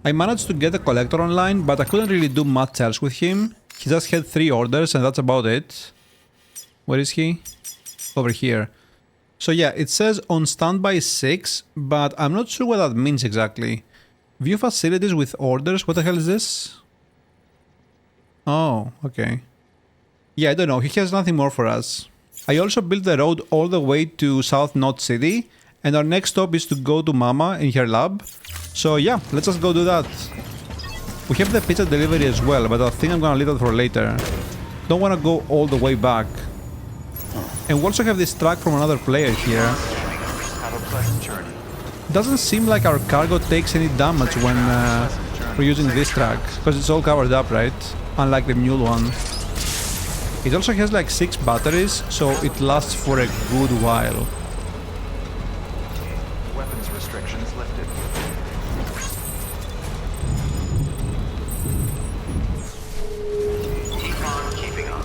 I managed to get the collector online, but I couldn't really do much else with him. He just had 3 orders and that's about it. Where is he? Over here. So yeah, it says on standby 6, but I'm not sure what that means exactly. View facilities with orders, what the hell is this? Oh, okay. Yeah, I don't know, he has nothing more for us. I also built the road all the way to South Knot City, and our next stop is to go to Mama in her lab. So yeah, let's just go do that. We have the pizza delivery as well, but I think I'm gonna leave that for later. Don't wanna go all the way back. And we also have this track from another player here. Have a pleasant journey. Doesn't seem like our cargo takes any damage when we're using this track, because it's all covered up, right? Unlike the mule one. It also has like 6 batteries, so it lasts for a good while. Weapons restrictions lifted. Keep on keeping on.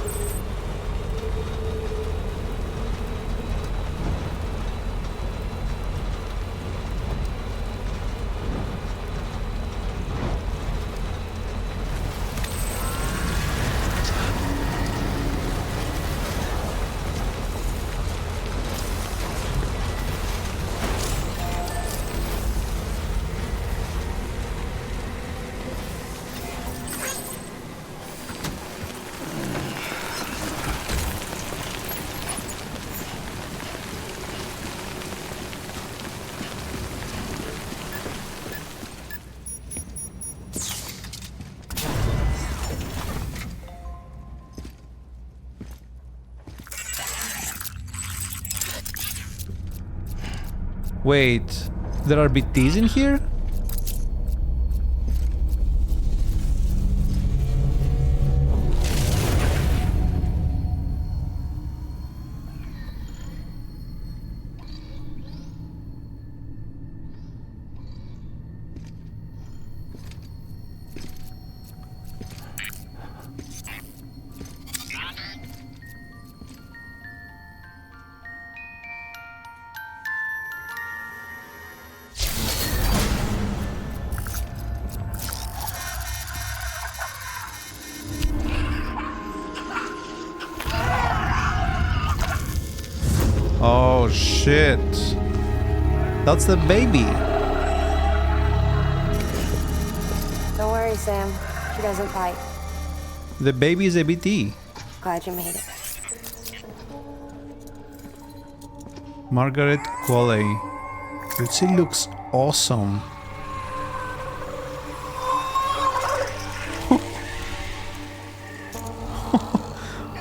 Wait, there are BTs in here? Oh shit. That's the baby. Don't worry, Sam. She doesn't bite. The baby is a BT. Glad you made it. Margaret Qualley. Dude, she looks awesome.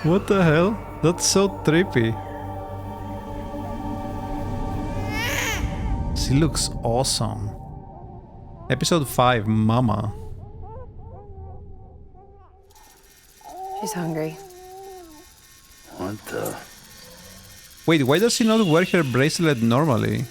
What the hell? That's so trippy. She looks awesome. Episode 5, Mama. She's hungry. What the? Wait, why does she not wear her bracelet normally?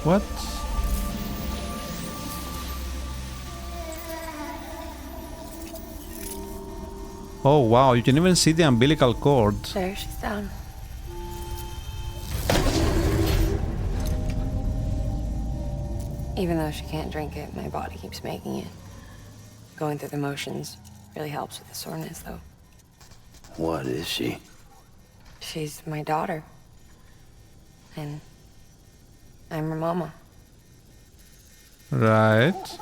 What? Oh wow, you can even see the umbilical cord. There, she's down. Even though she can't drink it, my body keeps making it. Going through the motions really helps with the soreness, though. What is she? She's my daughter. And I'm her mama. Right.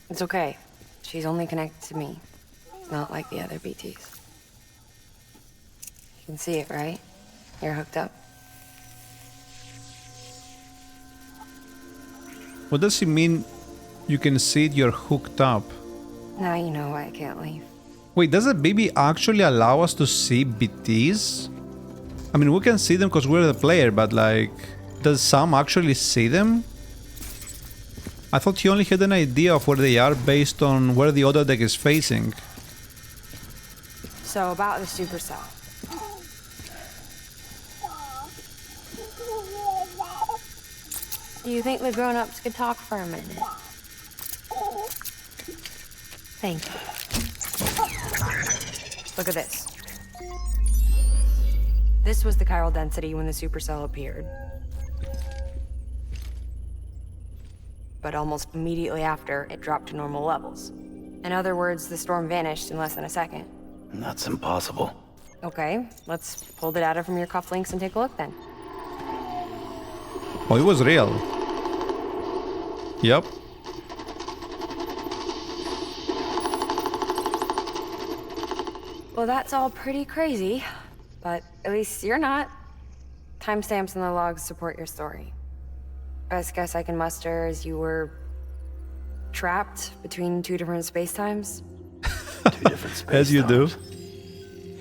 It's okay. She's only connected to me. Not like the other BTs. You can see it, right? You're hooked up. What does she mean? You can see it, you're hooked up. Now you know why I can't leave. Wait, does the baby actually allow us to see BTs? I mean, we can see them because we're the player, but like, does Sam actually see them? I thought he only had an idea of where they are based on where the other deck is facing. So about the supercell. Do you think the grown-ups could talk for a minute? Thank you. Look at this. This was the chiral density when the supercell appeared. But almost immediately after, it dropped to normal levels. In other words, the storm vanished in less than a second. That's impossible. Okay, let's pull the data from your cufflinks and take a look then. Oh, it was real. Yep. Well, that's all pretty crazy, but at least you're not. Timestamps in the logs support your story. Best guess I can muster is you were trapped between two different spacetimes. Two different space As you do.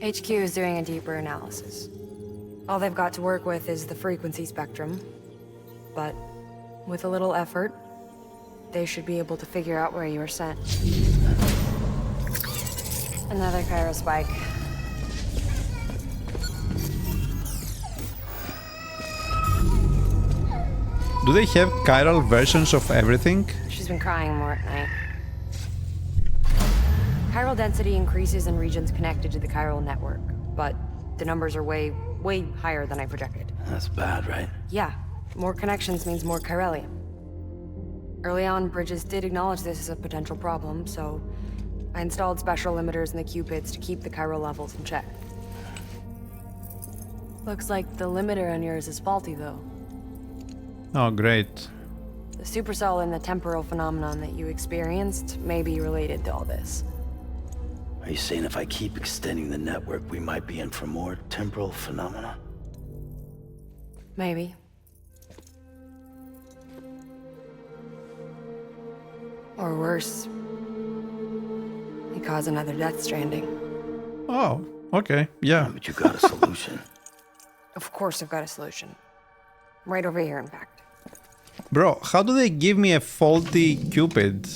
HQ is doing a deeper analysis. All they've got to work with is the frequency spectrum, but with a little effort, they should be able to figure out where you were sent. Another chiral spike. Do they have chiral versions of everything? She's been crying more at night. Chiral density increases in regions connected to the chiral network, but the numbers are way higher than I projected. That's bad, right? Yeah, more connections means more chiralium. Early on, Bridges did acknowledge this as a potential problem, so I installed special limiters in the cupids to keep the chiral levels in check. Looks like the limiter on yours is faulty, though. Oh, great. The supercell and the temporal phenomenon that you experienced may be related to all this. Are you saying if I keep extending the network, we might be in for more temporal phenomena? Maybe. Or worse, it cause another death stranding. Oh, okay. Yeah. But you got a solution. Of course I've got a solution. Right over here, in fact. Bro, how do they give me a faulty Cupid?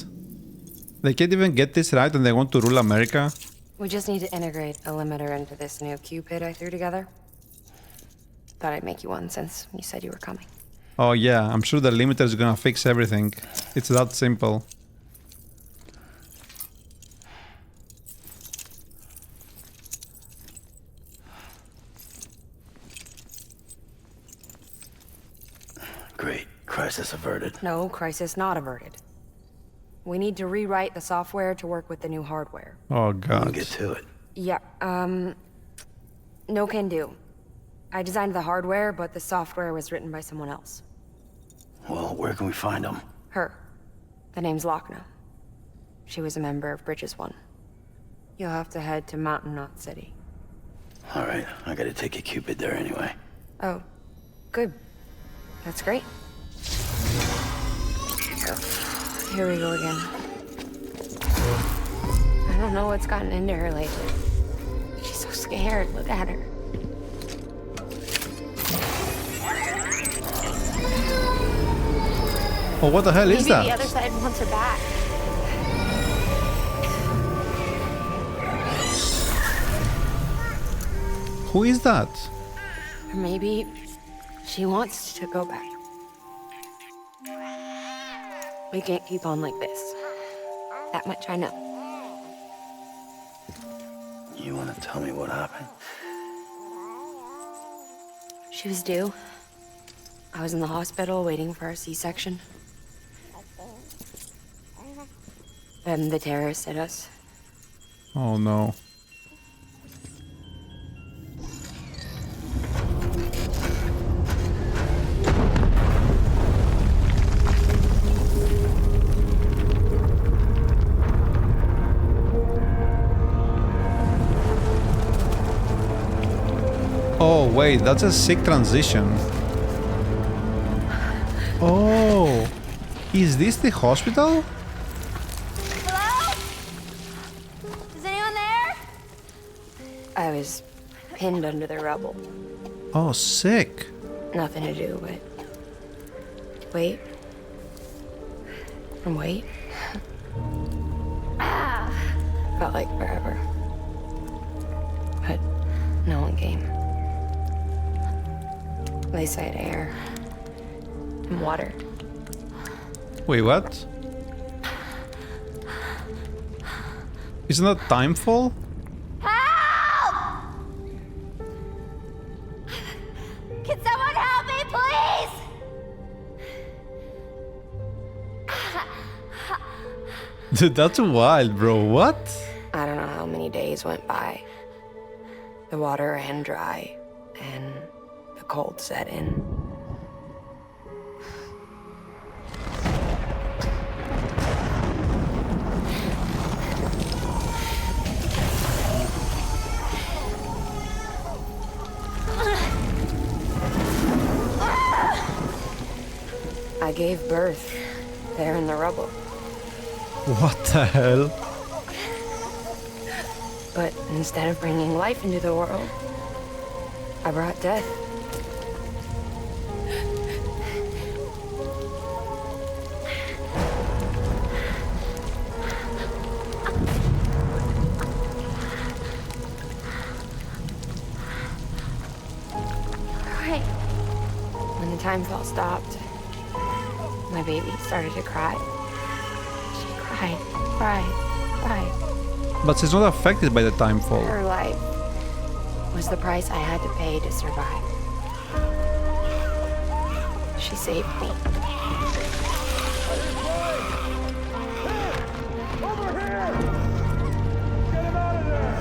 They can't even get this right and they want to rule America? We just need to integrate a limiter into this new Cupid I threw together. Thought I'd make you one since you said you were coming. Oh yeah, I'm sure the limiter is gonna fix everything. It's that simple. Great. Crisis averted. No, crisis not averted. We need to rewrite the software to work with the new hardware. Oh I'll god. get to it. Yeah, no can do. I designed the hardware, but the software was written by someone else. Well, where can we find them? Her. The name's Lochna. She was a member of Bridges 1. You'll have to head to Mountain Knot City. All right, I gotta take a Cupid there anyway. Oh, good. That's great. Here we go again. I don't know what's gotten into her lately. She's so scared. Look at her. Oh, what the hell is Maybe that? the other side wants her back. Who is that? Or maybe she wants to go back. We can't keep on like this. That much I know. You wanna tell me what happened? She was due. I was in the hospital waiting for a C-section. Then the terrorists hit us. Oh no. Oh wait, that's a sick transition. Oh, is this the hospital? Hello? Is anyone there? I was pinned under the rubble. Oh, sick. Nothing to do but wait. And wait. Felt like forever. But no one came. They said air and water. Wait, what? Isn't that Timefall? Help! Dude, that's wild, bro. What? I don't know how many days went by. The water ran dry, and the cold set in. I gave birth there in the rubble. What the hell? But instead of bringing life into the world, I brought death. Right. When the time fall stopped, my baby started to cry. She cried, cried. But she's not affected by the timefall. Her life was the price I had to pay to survive. She saved me. Over here! I'm over here!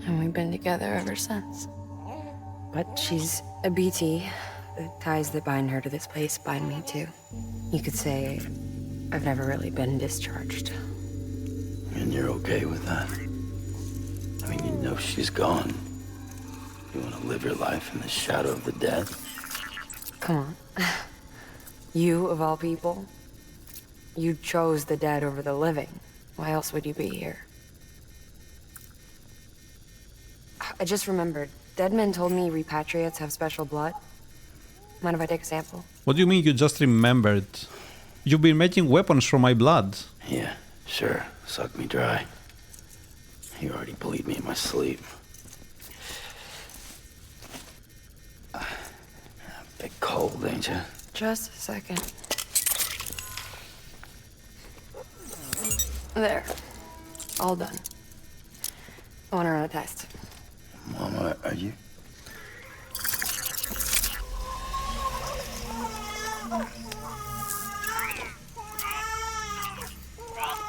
And we've been together ever since. But she's a BT. The ties that bind her to this place bind me too. You could say I've never really been discharged. And you're okay with that? I mean, you know she's gone. You want to live your life in the shadow of the dead? Come on. You, of all people, you chose the dead over the living. Why else would you be here? I just remembered. Dead men told me repatriates have special blood. Mind if I take a sample? What do you mean you just remembered? You've been making weapons from my blood. Yeah, sure. Suck me dry. You already bleed me in my sleep. Bit cold, ain't you? Just a second. There. All done. I want to run a test. Mama, are you?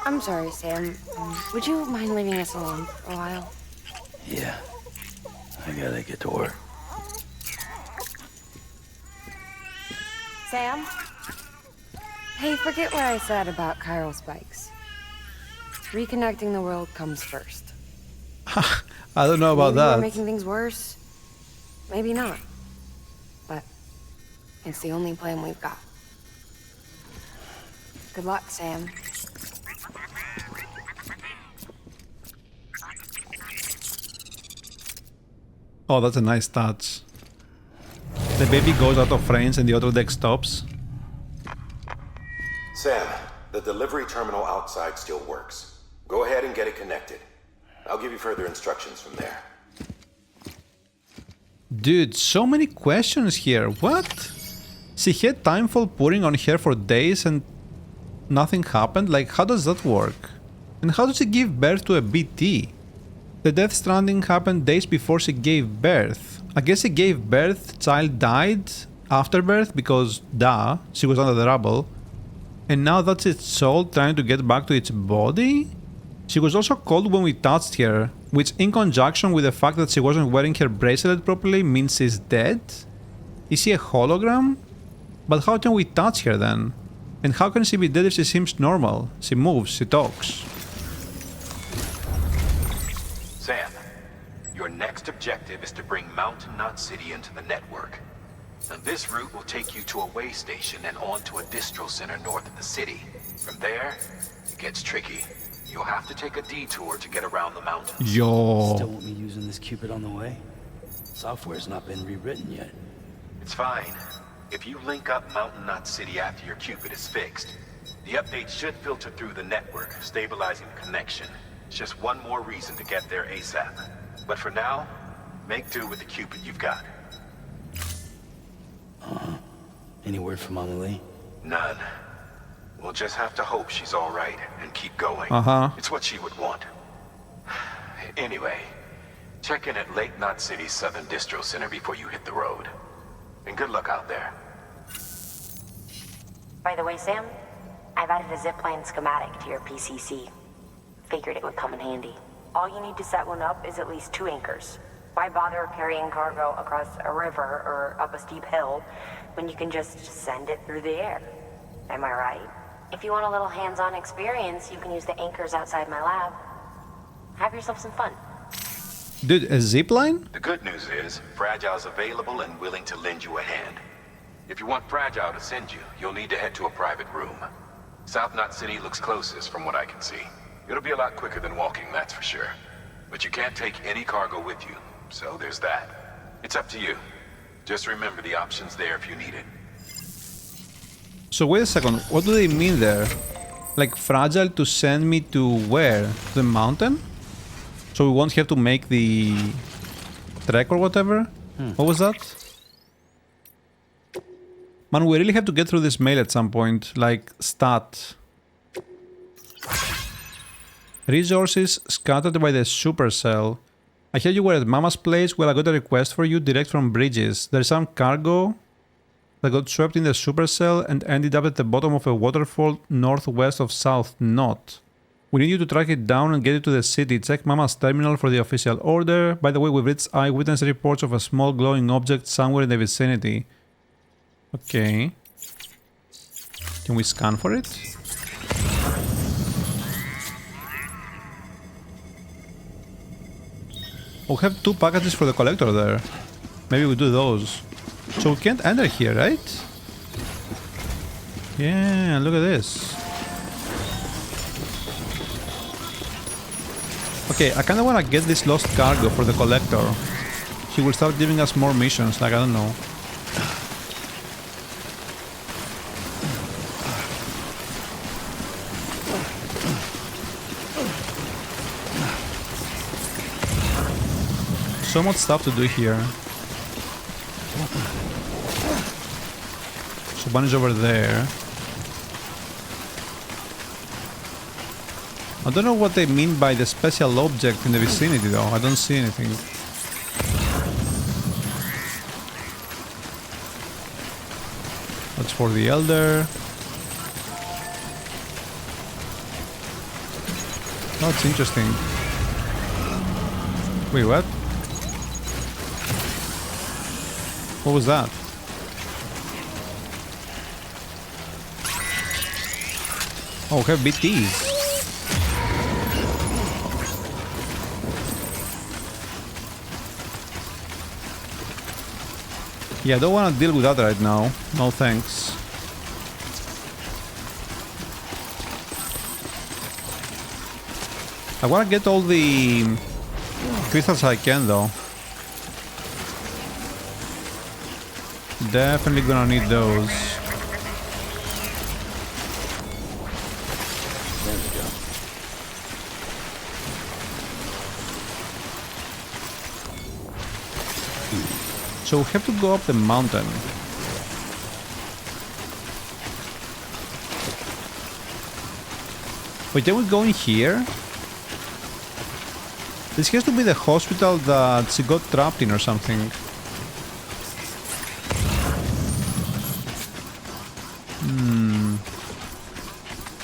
I'm sorry, Sam. Would you mind leaving us alone for a while? Yeah. I gotta get to work. Sam? Hey, forget what I said about chiral spikes. Reconnecting the world comes first. I don't know about Maybe we're that. making things worse. Maybe not. But it's the only plan we've got. Good luck, Sam. Oh, that's a nice touch. The baby goes out of range and the auto deck stops. Sam, the delivery terminal outside still works. Go ahead and get it connected. I'll give you further instructions from there. Dude, so many questions here. What? She had timefall pouring on her for days and nothing happened? Like, how does that work? And how does she give birth to a BT? The death stranding happened days before she gave birth. I guess she gave birth, child died after birth because, duh, she was under the rubble. And now that's its soul trying to get back to its body? She was also cold when we touched her, which in conjunction with the fact that she wasn't wearing her bracelet properly means she's dead? Is she a hologram? But how can we touch her then? And how can she be dead if she seems normal? She moves, she talks. Sam, your next objective is to bring Mountain Knot City into the network. And this route will take you to a way station and on to a distro center north of the city. From there, it gets tricky. You'll have to take a detour to get around the mountains. Yo. Still won't be using this Cupid on the way? Software's not been rewritten yet. It's fine. If you link up Mountain Knot City after your Cupid is fixed, the update should filter through the network, stabilizing the connection. It's just one more reason to get there ASAP. But for now, make do with the Cupid you've got. Any word from Mama Lee? None. We'll just have to hope she's all right and keep going. Uh-huh. It's what she would want. Anyway, check in at Lake Knot City's Southern Distro Center before you hit the road. And good luck out there. By the way, Sam, I've added a zipline schematic to your PCC. Figured it would come in handy. All you need to set one up is at least 2 anchors. Why bother carrying cargo across a river or up a steep hill when you can just send it through the air? Am I right? If you want a little hands-on experience, you can use the anchors outside my lab. Have yourself some fun. Dude, a zipline? The good news is, Fragile's available and willing to lend you a hand. If you want Fragile to send you, you'll need to head to a private room. South Knot City looks closest from what I can see. It'll be a lot quicker than walking, that's for sure. But you can't take any cargo with you, so there's that. It's up to you. Just remember the option's there if you need it. So wait a second, what do they mean there? Like Fragile to send me to where? To the mountain? So we won't have to make the trek or whatever? What was that? Man, we really have to get through this mail at some point. Like, stat. Resources scattered by the supercell. I heard you were at Mama's place. Well, I got a request for you direct from Bridges. There's some cargo that got swept in the supercell and ended up at the bottom of a waterfall northwest of South Knot. We need you to track it down and get it to the city. Check Mama's terminal for the official order. By the way, we've reached eyewitness reports of a small glowing object somewhere in the vicinity. Okay. Can we scan for it? We have 2 packages for the collector there. Maybe we do those. So we can't enter here, right? Yeah, look at this. Okay, I kinda wanna get this lost cargo for the collector. He will start giving us more missions, like I don't know. So much stuff to do here. So Bunny's over there. I don't know what they mean by the special object in the vicinity though. I don't see anything. That's for the Elder. Oh, it's interesting. Wait, what? What was that? Oh, we have BTs. Yeah, I don't want to deal with that right now. No thanks. I want to get all the crystals I can though. Definitely gonna need those. There we go. So we have to go up the mountain. Wait, can we go in here? This has to be the hospital that she got trapped in or something.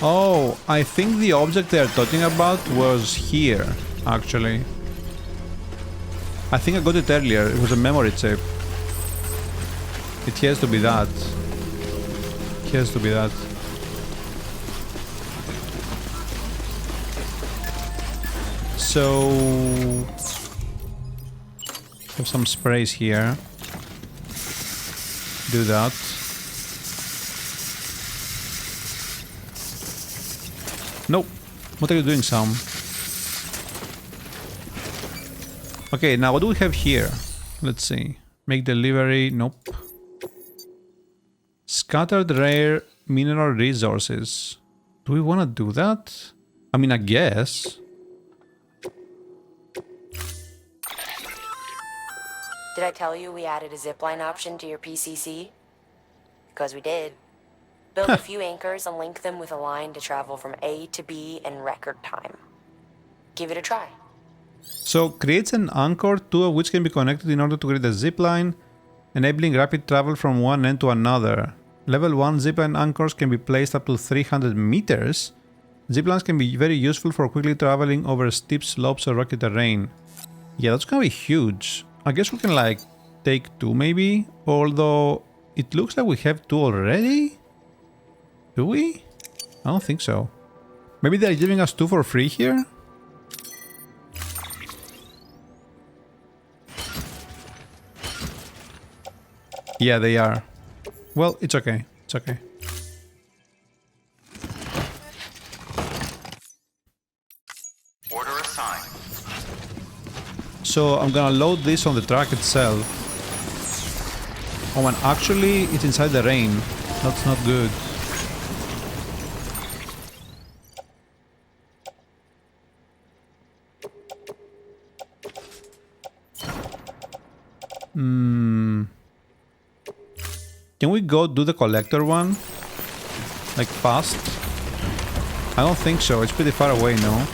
Oh, I think the object they're talking about was here, actually. I think I got it earlier. It was a memory chip. It has to be that. It has to be that. So... have some sprays here. Do that. Nope. What are you doing, Sam? Okay, now what do we have here? Let's see. Make delivery. Nope. Scattered rare mineral resources. Do we want to do that? I mean, I guess. Did I tell you we added a zipline option to your PCC? Because we did. Build a few anchors and link them with a line to travel from A to B in record time. Give it a try. So creates an anchor, two of which can be connected in order to create a zipline, enabling rapid travel from one end to another. Level 1 zipline anchors can be placed up to 300 meters. Ziplines can be very useful for quickly traveling over steep slopes or rocky terrain. Yeah, that's gonna be huge. I guess we can like take two maybe, although it looks like we have two already. Do we? I don't think so. Maybe they're giving us two for free here? Yeah, they are. Well, it's okay. It's okay. Order assigned. So I'm gonna load this on the truck itself. Oh man, actually it's inside the rain. That's not good. Can we go do the collector one? Like fast? I don't think so, it's pretty far away, no?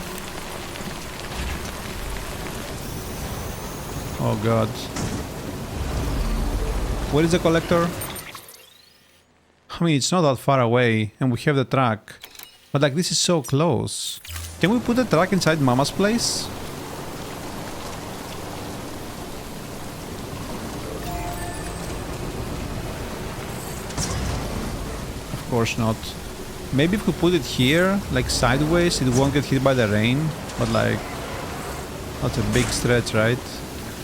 Oh god. Where is the collector? I mean, it's not that far away, and we have the truck. But like, this is so close. Can we put the truck inside Mama's place? Of course not. Maybe if we put it here, like sideways, it won't get hit by the rain. But like, that's a big stretch, right?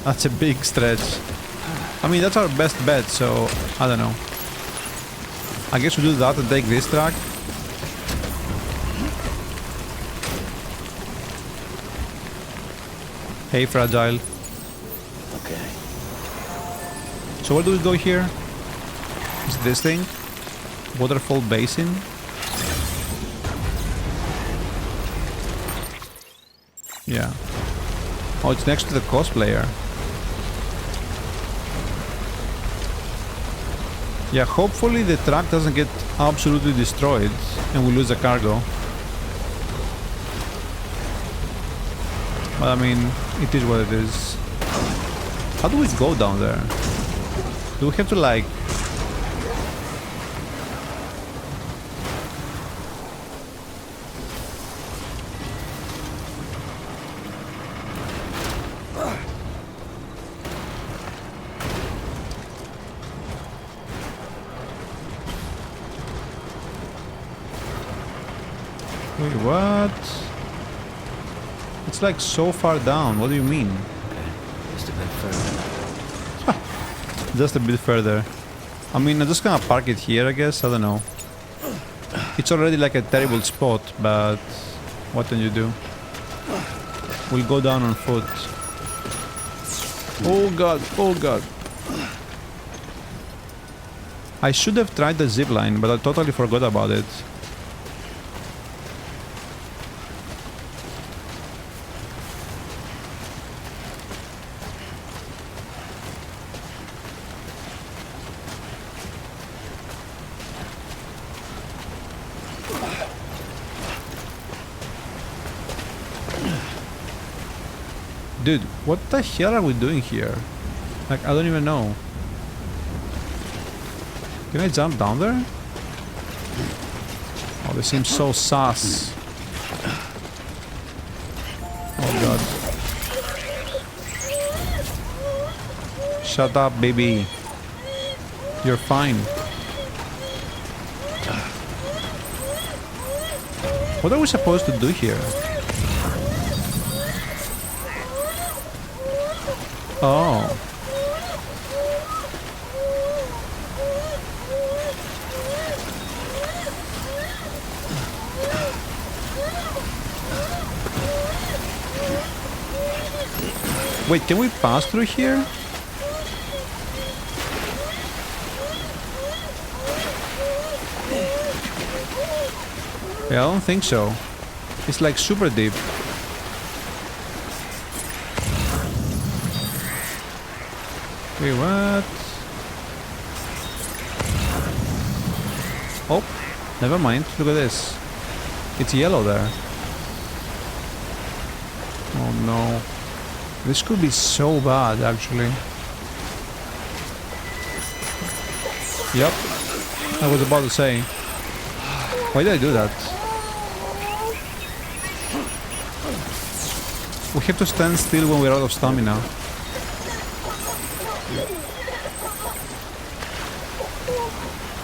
That's a big stretch. I mean, that's our best bet, so I don't know. I guess we do that and take this truck. Hey, Fragile. Okay. So where do we go here? Is this thing? Waterfall Basin? Yeah. Oh, it's next to the cosplayer. Yeah, hopefully the truck doesn't get absolutely destroyed and we lose the cargo. But I mean, it is what it is. How do we go down there? Do we have to like... Wait, what? It's like so far down. What do you mean? Okay. Just a bit further. Just a bit further. I mean, I'm just gonna park it here, I guess. I don't know. It's already like a terrible spot, but what can you do? We'll go down on foot. Oh god, oh god. I should have tried the zipline, but I totally forgot about it. Dude, what the hell are we doing here? Like, I don't even know. Can I jump down there? Oh, this seems so sus. Oh god. Shut up, baby. You're fine. What are we supposed to do here? Oh. Wait, can we pass through here? Yeah, I don't think so. It's like super deep. Wait, what? Oh, never mind. Look at this. It's yellow there. Oh no. This could be so bad, actually. Yep. I was about to say. Why did I do that? We have to stand still when we're out of stamina.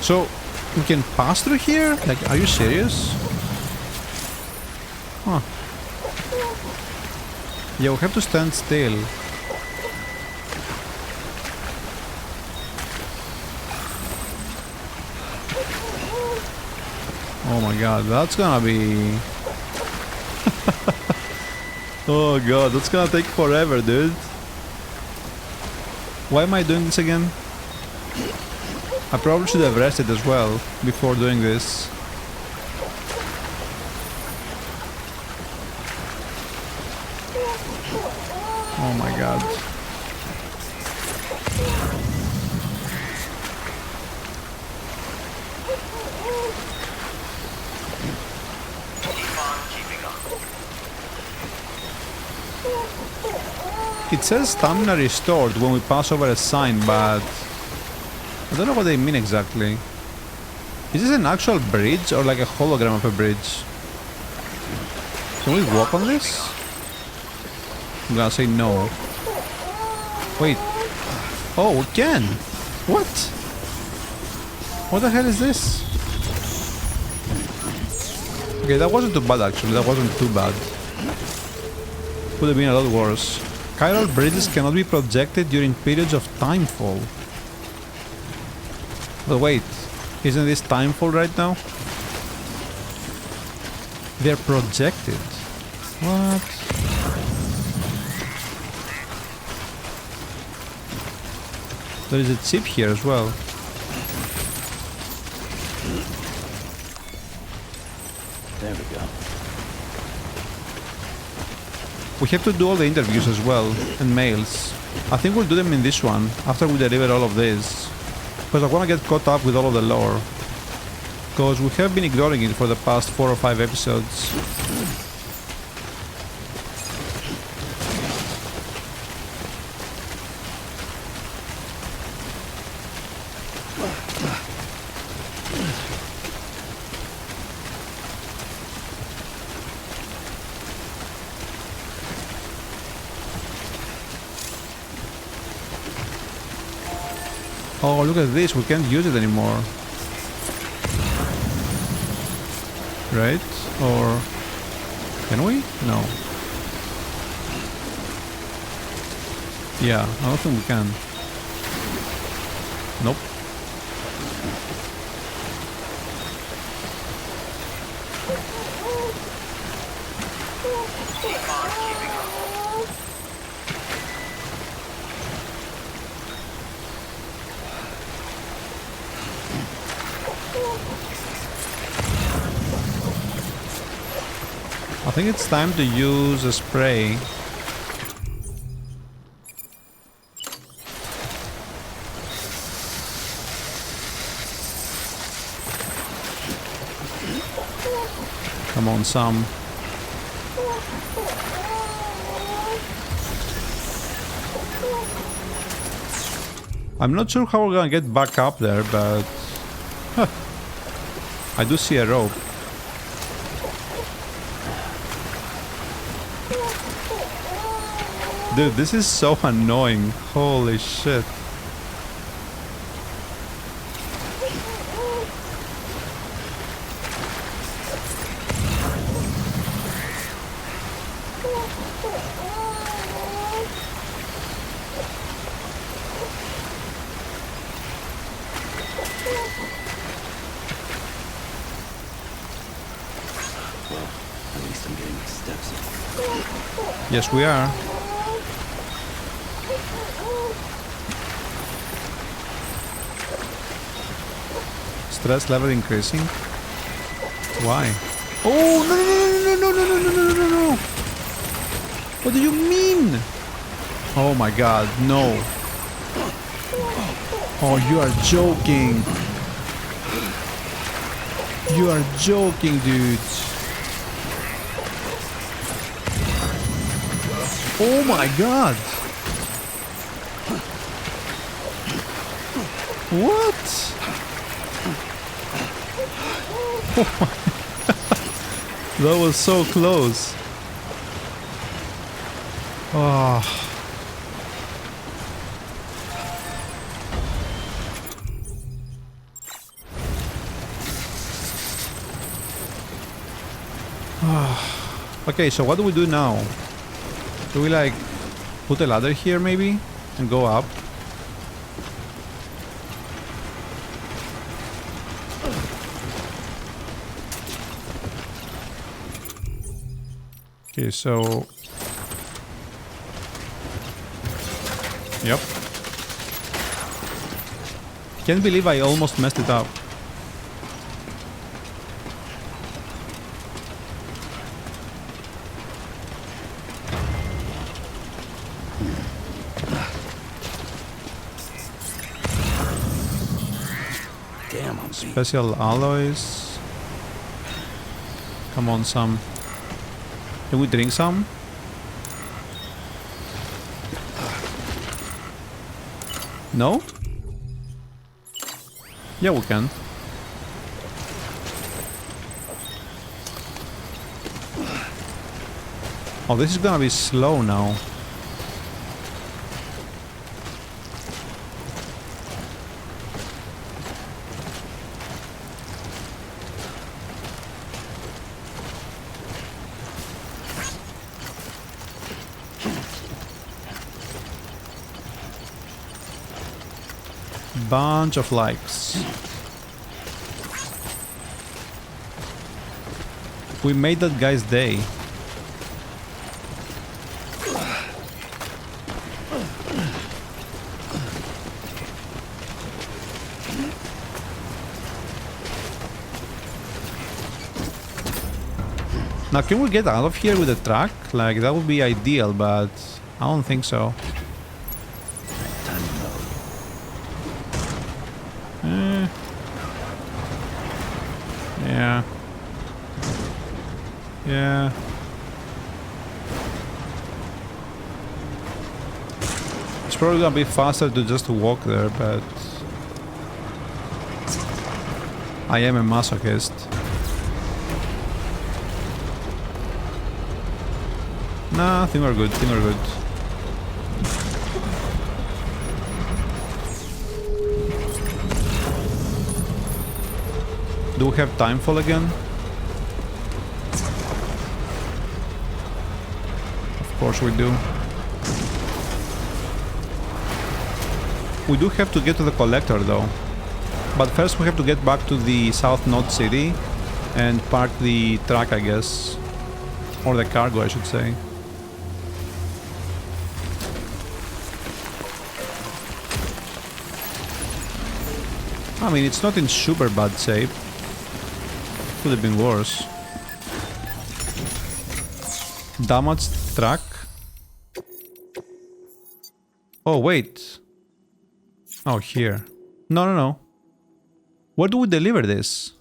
So, we can pass through here? Like, are you serious? Huh. Yeah, we have to stand still. Oh my god, that's gonna be... Oh god, that's gonna take forever, dude. Why am I doing this again? I probably should have rested as well before doing this. Oh my god. It says stamina restored when we pass over a sign, but I don't know what they mean exactly. Is this an actual bridge or like a hologram of a bridge? Can we walk on this? I'm gonna say no. Wait. Oh, we can! What? What the hell is this? Okay, that wasn't too bad actually. That wasn't too bad. Could have been a lot worse. Chiral bridges cannot be projected during periods of timefall. But wait, isn't this timefall right now? They're projected. What? There is a chip here as well. There we go. We have to do all the interviews as well, and mails. I think we'll do them in this one, after we deliver all of this. Because I want to get caught up with all of the lore. Because we have been ignoring it for the past 4 or 5 episodes. Oh, look at this, we can't use it anymore. Right? Or... can we? No. Yeah, I don't think we can. Nope. I think it's time to use a spray. Come on, Sam. I'm not sure how we're gonna get back up there, but... Huh. I do see a rope. Dude, this is so annoying. Holy shit. Well, at least I'm getting my steps in. Yes, we are. Stress level increasing. Why? Oh no no no no no no no no no no! What do you mean? Oh my god, no! Oh, you are joking! You are joking, dude. Oh my god. What? Oh my. That was so close. Oh. Okay, so what do we do now? Do we like put a ladder here maybe and go up? Okay, so yep. Can't believe I almost messed it up. Damn, I'm beat. Special alloys. Come on, some. Can we drink some? No? Yeah, we can. Oh, this is gonna be slow now. Bunch of likes. We made that guy's day. Now, can we get out of here with a truck? Like, that would be ideal, but I don't think so. Yeah. Yeah. It's probably gonna be faster to just walk there, but I am a masochist. Nah, I think we're good, I think we're good. Do we have timefall again? Of course we do. We do have to get to the collector though. But first we have to get back to the South Node City and park the truck, I guess. Or the cargo, I should say. I mean, it's not in super bad shape. Could have been worse. Damaged truck. Oh, wait. Oh, here. No, no, no. Where do we deliver this?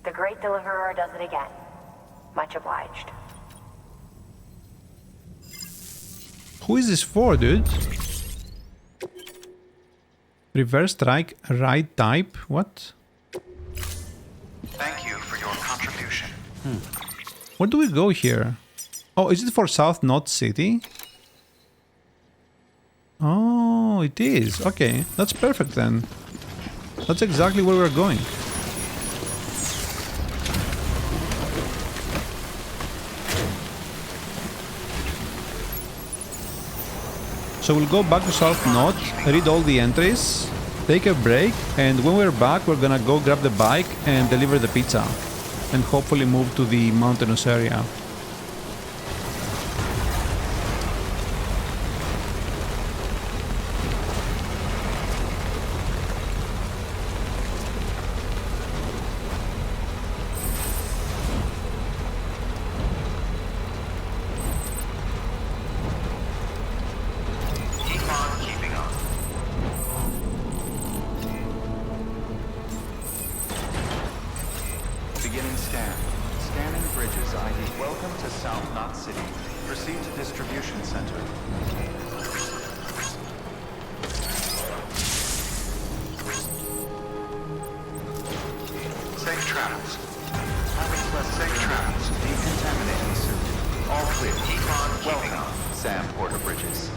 The Great Deliverer does it again. Much obliged. Who is this for, dude? Reverse strike, right type? What? Thank you for your contribution. Where do we go here? Oh, is it for South Node City? Oh, it is. Okay, that's perfect then. That's exactly where we're going. So we'll go back to South Node, read all the entries, take a break, and when we're back we're gonna go grab the bike and deliver the pizza. And hopefully move to the mountainous area. Welcome to South Knot City. Proceed to distribution center. Safe travels. Safe travels. Decontaminating suit. All clear. Keep on keeping on. Sam Porter Bridges.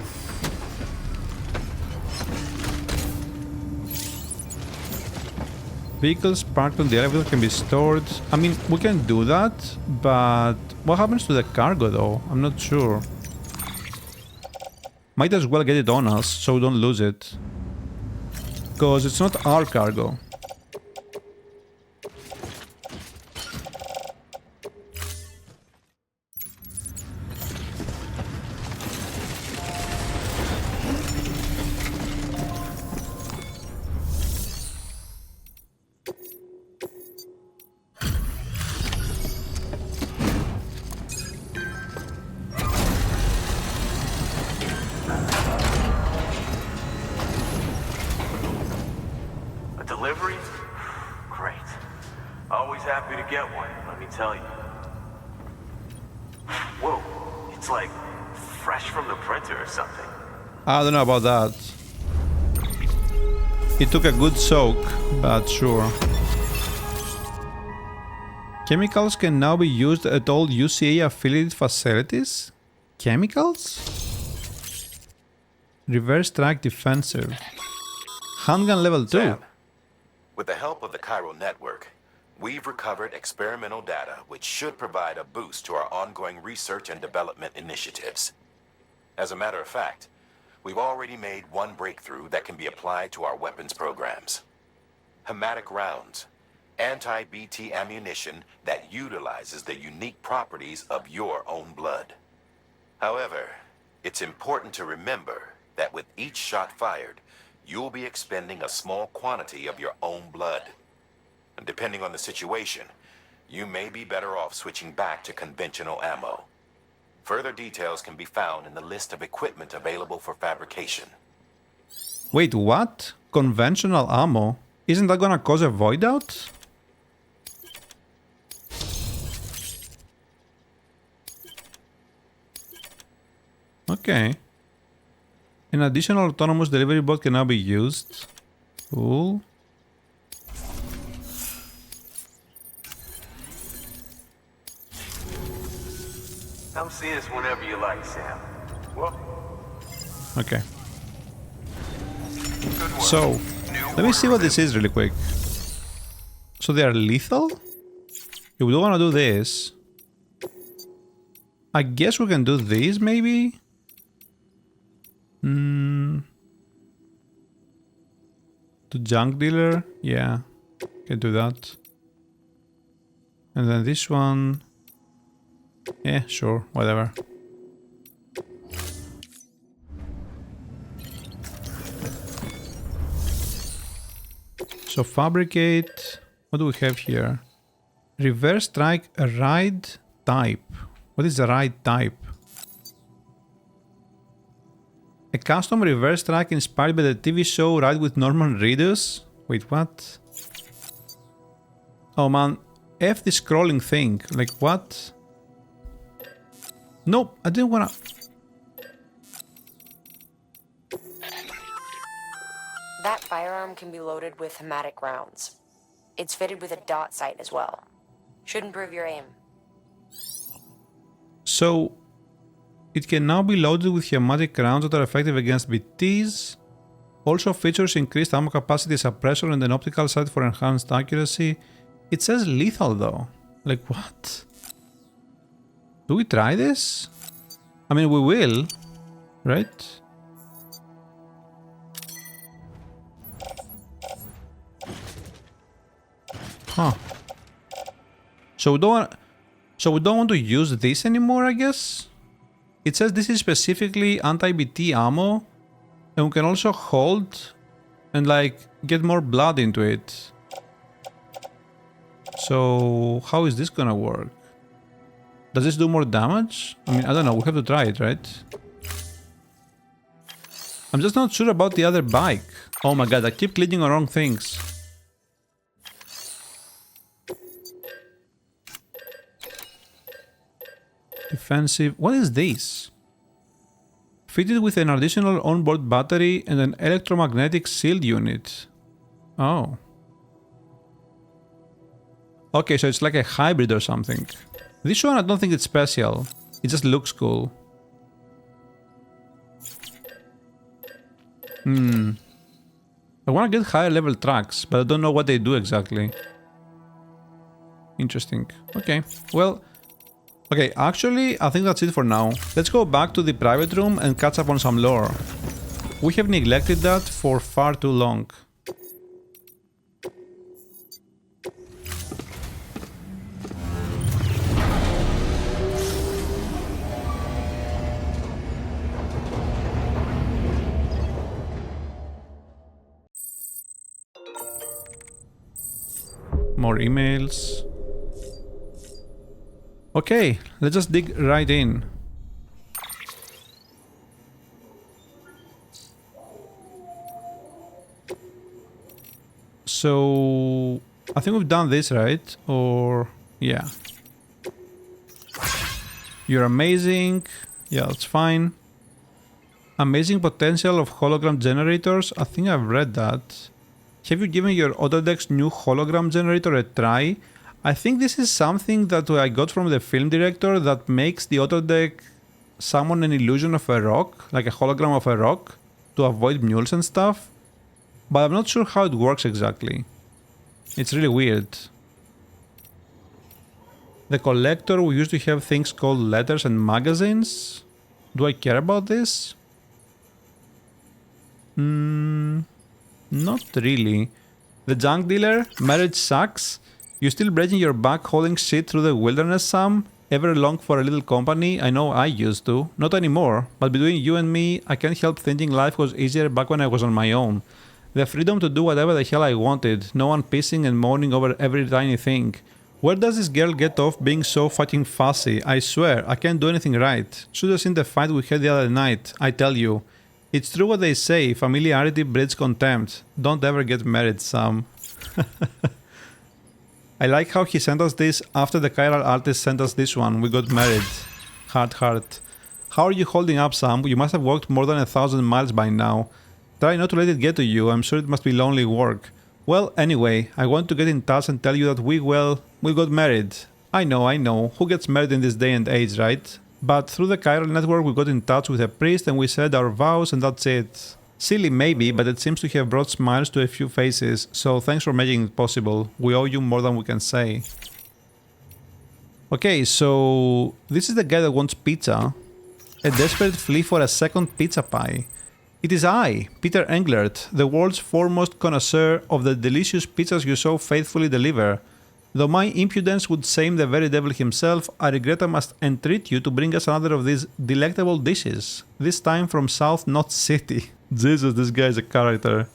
Vehicles parked on the elevator can be stored. I mean, we can do that, but what happens to the cargo though? I'm not sure. Might as well get it on us so we don't lose it. Because it's not our cargo. Delivery? Great. Always happy to get one, let me tell you. Whoa, it's like fresh from the printer or something. I don't know about that. It took a good soak, but sure. Chemicals can now be used at all UCA affiliated facilities? Chemicals? Reverse strike defensive. Handgun level 2. Sam, with the help of the Chiral Network, we've recovered experimental data which should provide a boost to our ongoing research and development initiatives. As a matter of fact, we've already made one breakthrough that can be applied to our weapons programs. Hematic rounds, anti-BT ammunition that utilizes the unique properties of your own blood. However, it's important to remember that with each shot fired, you'll be expending a small quantity of your own blood. And depending on the situation, you may be better off switching back to conventional ammo. Further details can be found in the list of equipment available for fabrication. Wait, what? Conventional ammo? Isn't that gonna cause a void out? Okay. An additional autonomous delivery bot can now be used. Cool. Come see us whenever you like, Sam. Well, Okay. So, let me see what this is really quick. So they are lethal? If we don't want to do this, I guess we can do this maybe? To junk dealer? Yeah, can do that. And then this one, yeah, sure, whatever. So fabricate, what do we have here? Reverse strike a ride type. What is the ride type? A custom reverse strike inspired by the TV show Ride with Norman Reedus? Wait, what? Oh man, F the scrolling thing. Like what? Nope, I didn't wanna... That firearm can be loaded with hematic rounds. It's fitted with a dot sight as well. Should improve your aim. So, it can now be loaded with hematic rounds that are effective against BTs. Also features increased ammo capacity suppressor and an optical sight for enhanced accuracy. It says lethal though. Like what? Do we try this? I mean, we will, right? Huh. So we don't want to use this anymore, I guess? It says this is specifically anti-BT ammo, and we can also hold and like get more blood into it. So how is this gonna work? Does this do more damage? I mean, I don't know, we have to try it, right? I'm just not sure about the other bike. Oh my god, I keep clicking on wrong things. Defensive. What is this? Fitted with an additional onboard battery and an electromagnetic shield unit. Oh. Okay, so it's like a hybrid or something. This one I don't think it's special. It just looks cool. I want to get higher level tracks, but I don't know what they do exactly. Interesting. Okay, well... Okay, actually, I think that's it for now. Let's go back to the private room and catch up on some lore. We have neglected that for far too long. More emails. Okay, let's just dig right in. So, I think we've done this, right? Or, yeah. You're amazing. Yeah, that's fine. Amazing potential of hologram generators. I think I've read that. Have you given your Autodeck's new hologram generator a try? I think this is something that I got from the film director that makes the Autodeck summon an illusion of a rock, like a hologram of a rock, to avoid mules and stuff. But I'm not sure how it works exactly. It's really weird. The collector, we used to have things called letters and magazines. Do I care about this? Not really. The junk dealer, marriage sucks. You still breaking your back hauling shit through the wilderness, Sam? Ever long for a little company? I know I used to. Not anymore. But between you and me, I can't help thinking life was easier back when I was on my own. The freedom to do whatever the hell I wanted. No one pissing and moaning over every tiny thing. Where does this girl get off being so fucking fussy? I swear, I can't do anything right. Should have seen the fight we had the other night, I tell you. It's true what they say, familiarity breeds contempt. Don't ever get married, Sam. I like how he sent us this after the chiral artist sent us this one. We got married. Heart. How are you holding up, Sam? You must have walked more than 1,000 miles by now. Try not to let it get to you. I'm sure it must be lonely work. Well, anyway, I want to get in touch and tell you that we got married. I know. Who gets married in this day and age, right? But through the chiral network we got in touch with a priest and we said our vows and that's it. Silly maybe, but it seems to have brought smiles to a few faces, so thanks for making it possible. We owe you more than we can say. Okay, so this is the guy that wants pizza. A desperate plea for a second pizza pie. It is I, Peter Englert, the world's foremost connoisseur of the delicious pizzas you so faithfully deliver. Though my impudence would shame the very devil himself, I regret I must entreat you to bring us another of these delectable dishes, this time from South Knot City. Jesus, this guy is a character.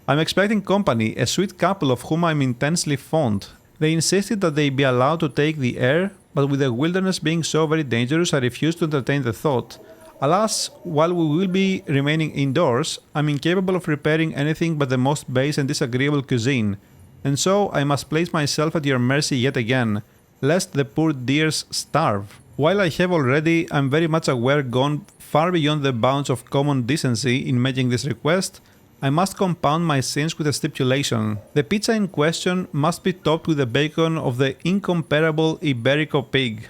I'm expecting company, a sweet couple of whom I'm intensely fond. They insisted that they be allowed to take the air, but with the wilderness being so very dangerous, I refuse to entertain the thought. Alas, while we will be remaining indoors, I'm incapable of preparing anything but the most base and disagreeable cuisine. And so I must place myself at your mercy yet again, lest the poor dears starve. While I have already, I'm very much aware, gone far beyond the bounds of common decency in making this request, I must compound my sins with a stipulation. The pizza in question must be topped with the bacon of the incomparable Iberico pig.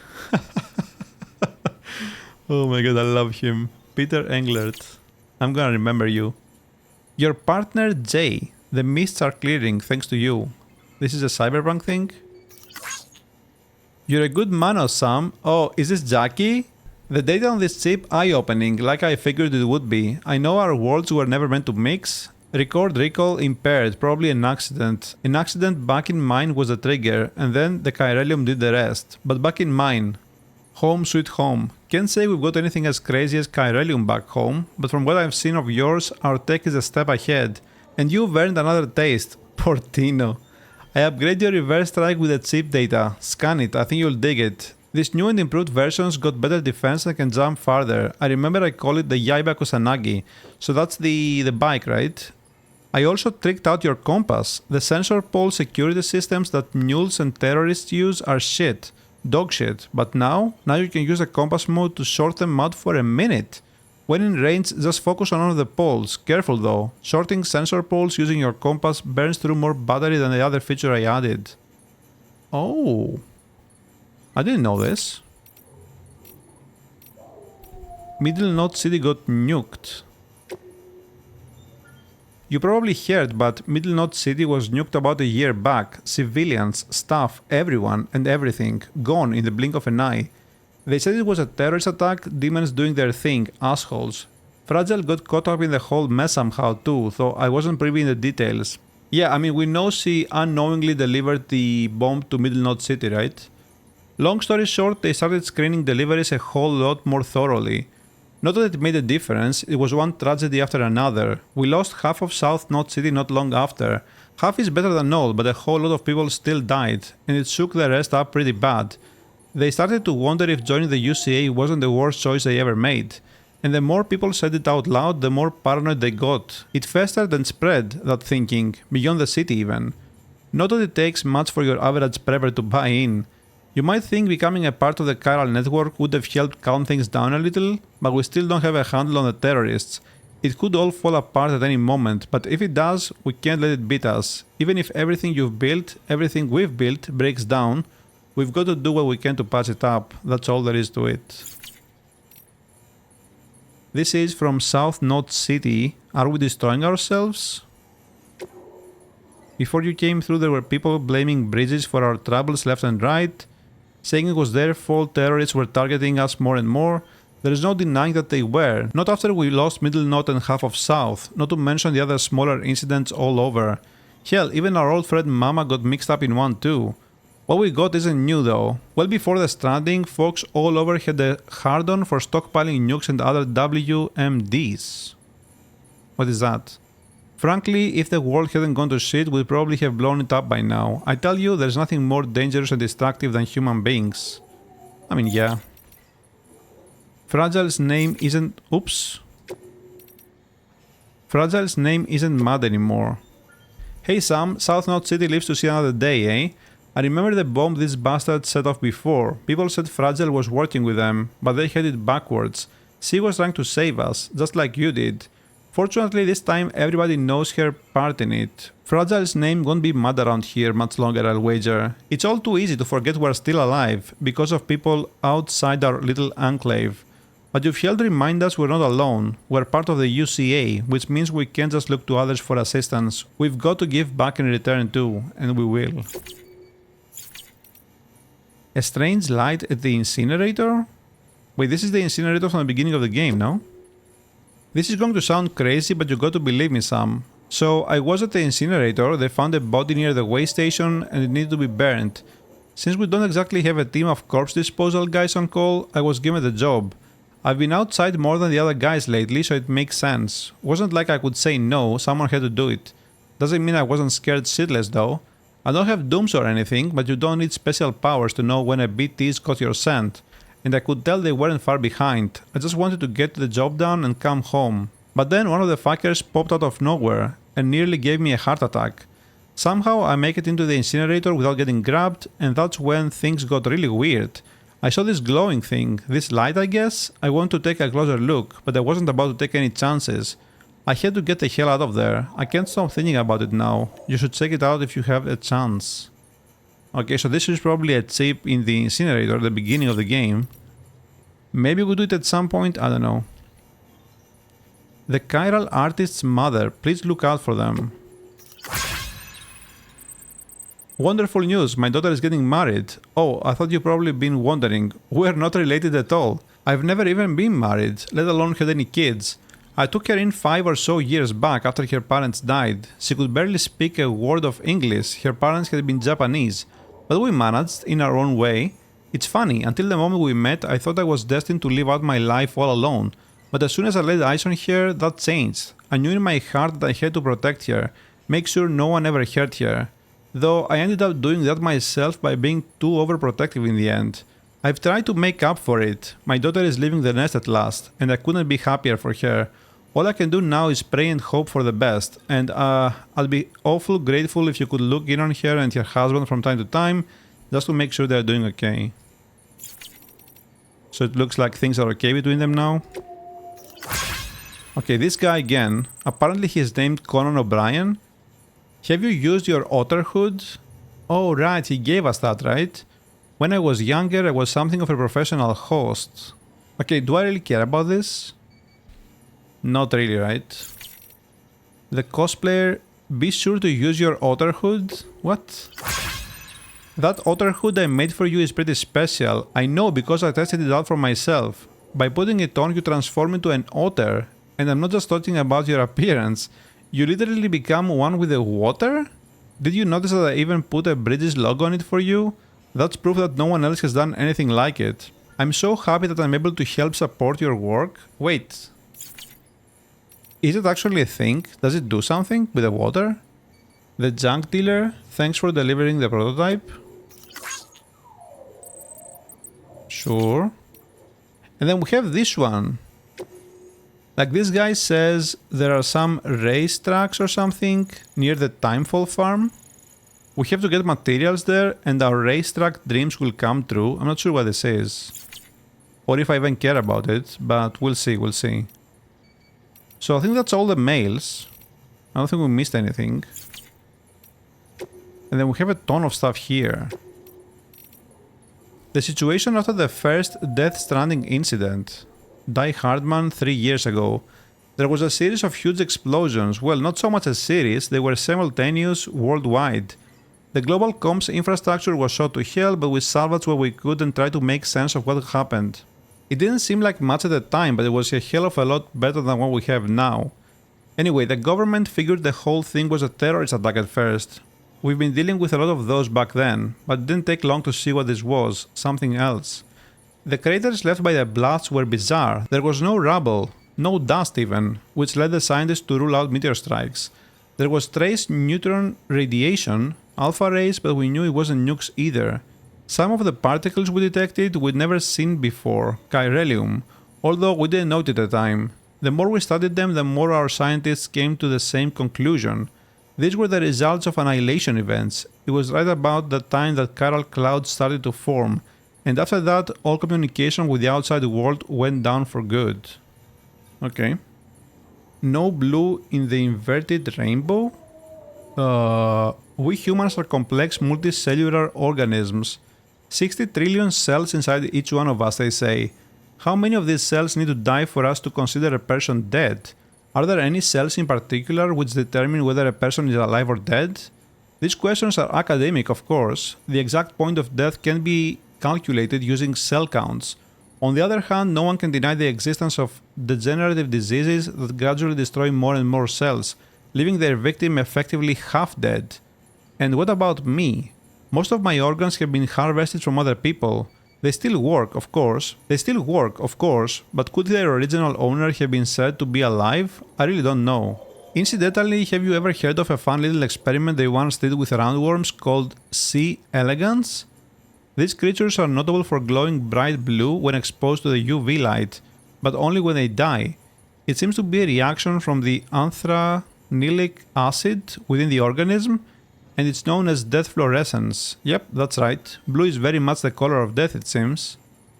Oh my god, I love him. Peter Englert. I'm gonna remember you. Your partner Jay. The mists are clearing thanks to you. This is a cyberpunk thing? You're a good man, Sam. Oh, is this Jackie? The data on this chip eye-opening, like I figured it would be. I know our worlds were never meant to mix. Record recall impaired, probably an accident. An accident back in mine was the trigger, and then the chiralium did the rest. But back in mine. Home sweet home. Can't say we've got anything as crazy as chiralium back home, but from what I've seen of yours, our tech is a step ahead. And you've earned another taste. Poor Tino. I upgrade your reverse strike with the chip data. Scan it, I think you'll dig it. These new and improved versions got better defense and can jump farther. I remember I call it the Yaiba Kusanagi. So that's the bike, right? I also tricked out your compass. The sensor pole security systems that mules and terrorists use are shit. Dog shit. But now you can use the compass mode to sort them out for a minute. When in range, just focus on one of the poles. Careful though, sorting sensor poles using your compass burns through more battery than the other feature I added. Oh, I didn't know this. Middle Knot City got nuked. You probably heard, but Middle Knot City was nuked about a year back. Civilians, staff, everyone and everything gone in the blink of an eye. They said it was a terrorist attack, demons doing their thing, assholes. Fragile got caught up in the whole mess somehow too, though I wasn't privy in the details. Yeah, I mean, we know she unknowingly delivered the bomb to Middle Knot City, right? Long story short, they started screening deliveries a whole lot more thoroughly. Not that it made a difference, it was one tragedy after another. We lost half of South Knot City not long after. Half is better than all, but a whole lot of people still died, and it shook the rest up pretty bad. They started to wonder if joining the UCA wasn't the worst choice they ever made. And the more people said it out loud, the more paranoid they got. It festered and spread, that thinking, beyond the city even. Not that it takes much for your average prepper to buy in. You might think becoming a part of the chiral network would have helped calm things down a little, but we still don't have a handle on the terrorists. It could all fall apart at any moment, but if it does, we can't let it beat us. Even if everything you've built, everything we've built, breaks down, we've got to do what we can to patch it up. That's all there is to it. This is from South Knot City. Are we destroying ourselves? Before you came through, there were people blaming Bridges for our troubles left and right, saying it was their fault terrorists were targeting us more and more. There is no denying that they were, not after we lost Middle Knot and half of South, not to mention the other smaller incidents all over. Hell, even our old friend Mama got mixed up in one too. What we got isn't new though. Well before the Stranding, folks all over had a hard-on for stockpiling nukes and other WMDs. What is that? Frankly, if the world hadn't gone to shit, we'd probably have blown it up by now. I tell you, there's nothing more dangerous and destructive than human beings. I mean, yeah. Fragile's name isn't... Oops. Fragile's name isn't mad anymore. Hey Sam, South Knot City lives to see another day, eh? I remember the bomb this bastard set off before. People said Fragile was working with them, but they had it backwards. She was trying to save us, just like you did. Fortunately, this time everybody knows her part in it. Fragile's name won't be mad around here much longer, I'll wager. It's all too easy to forget we're still alive, because of people outside our little enclave. But you've helped remind us we're not alone. We're part of the UCA, which means we can't just look to others for assistance. We've got to give back in return too, and we will. A strange light at the incinerator? Wait, this is the incinerator from the beginning of the game, no? This is going to sound crazy, but you got to believe me, Sam. So, I was at the incinerator, they found a body near the way station and it needed to be burned. Since we don't exactly have a team of corpse disposal guys on call, I was given the job. I've been outside more than the other guys lately, so it makes sense. Wasn't like I could say no, someone had to do it. Doesn't mean I wasn't scared shitless though. I don't have dooms or anything, but you don't need special powers to know when a BT's caught your scent. And I could tell they weren't far behind. I just wanted to get the job done and come home. But then one of the fuckers popped out of nowhere and nearly gave me a heart attack. Somehow I make it into the incinerator without getting grabbed, and that's when things got really weird. I saw this glowing thing, this light I guess. I wanted to take a closer look, but I wasn't about to take any chances. I had to get the hell out of there. I can't stop thinking about it now. You should check it out if you have a chance. Okay, so this is probably a chip in the incinerator at the beginning of the game. Maybe we'll do it at some point, I don't know. The chiral artist's mother, please look out for them. Wonderful news, my daughter is getting married. Oh, I thought you've probably been wondering. We're not related at all. I've never even been married, let alone had any kids. I took her in 5 or so years back after her parents died. She could barely speak a word of English, her parents had been Japanese. But we managed, in our own way. It's funny, until the moment we met, I thought I was destined to live out my life all alone. But as soon as I laid eyes on her, that changed. I knew in my heart that I had to protect her, make sure no one ever hurt her. Though I ended up doing that myself by being too overprotective in the end. I've tried to make up for it. My daughter is leaving the nest at last, and I couldn't be happier for her. All I can do now is pray and hope for the best, and I'll be awful grateful if you could look in on her and her husband from time to time, just to make sure they're doing okay. So it looks like things are okay between them now. Okay, this guy again. Apparently he is named Conan O'Brien. Have you used your otter hood? Oh right, he gave us that, right? When I was younger, I was something of a professional host. Okay, do I really care about this? Not really, right? The cosplayer, be sure to use your otter hood? What? That otter hood I made for you is pretty special. I know because I tested it out for myself. By putting it on, you transform into an otter. And I'm not just talking about your appearance. You literally become one with the water? Did you notice that I even put a British logo on it for you? That's proof that no one else has done anything like it. I'm so happy that I'm able to help support your work. Wait. Is it actually a thing? Does it do something with the water? The junk dealer, thanks for delivering the prototype. Sure. And then we have this one. Like this guy says there are some racetracks or something near the Timefall farm. We have to get materials there and our racetrack dreams will come true. I'm not sure what this is. Or if I even care about it, but we'll see, we'll see. So I think that's all the mails. I don't think we missed anything. And then we have a ton of stuff here. The situation after the first Death Stranding incident. Die Hardman 3 years ago. There was a series of huge explosions. Well, not so much a series, they were simultaneous worldwide. The global comms infrastructure was shot to hell, but we salvaged what we could and tried to make sense of what happened. It didn't seem like much at the time, but it was a hell of a lot better than what we have now. Anyway, the government figured the whole thing was a terrorist attack at first. We've been dealing with a lot of those back then, but it didn't take long to see what this was, something else. The craters left by the blasts were bizarre. There was no rubble, no dust even, which led the scientists to rule out meteor strikes. There was trace neutron radiation, alpha rays, but we knew it wasn't nukes either. Some of the particles we detected we'd never seen before, chiralium, although we didn't know it at the time. The more we studied them, the more our scientists came to the same conclusion. These were the results of annihilation events. It was right about the time that chiral clouds started to form, and after that, all communication with the outside world went down for good. Okay. No blue in the inverted rainbow? We humans are complex multicellular organisms. 60 trillion cells inside each one of us, they say. How many of these cells need to die for us to consider a person dead? Are there any cells in particular which determine whether a person is alive or dead? These questions are academic, of course. The exact point of death can be calculated using cell counts. On the other hand, no one can deny the existence of degenerative diseases that gradually destroy more and more cells, leaving their victim effectively half dead. And what about me? Most of my organs have been harvested from other people. They still work, of course, but could their original owner have been said to be alive? I really don't know. Incidentally, have you ever heard of a fun little experiment they once did with roundworms called C. elegans? These creatures are notable for glowing bright blue when exposed to the UV light, but only when they die. It seems to be a reaction from the anthranylic acid within the organism, and it's known as death fluorescence. Yep, that's right. Blue is very much the color of death, it seems.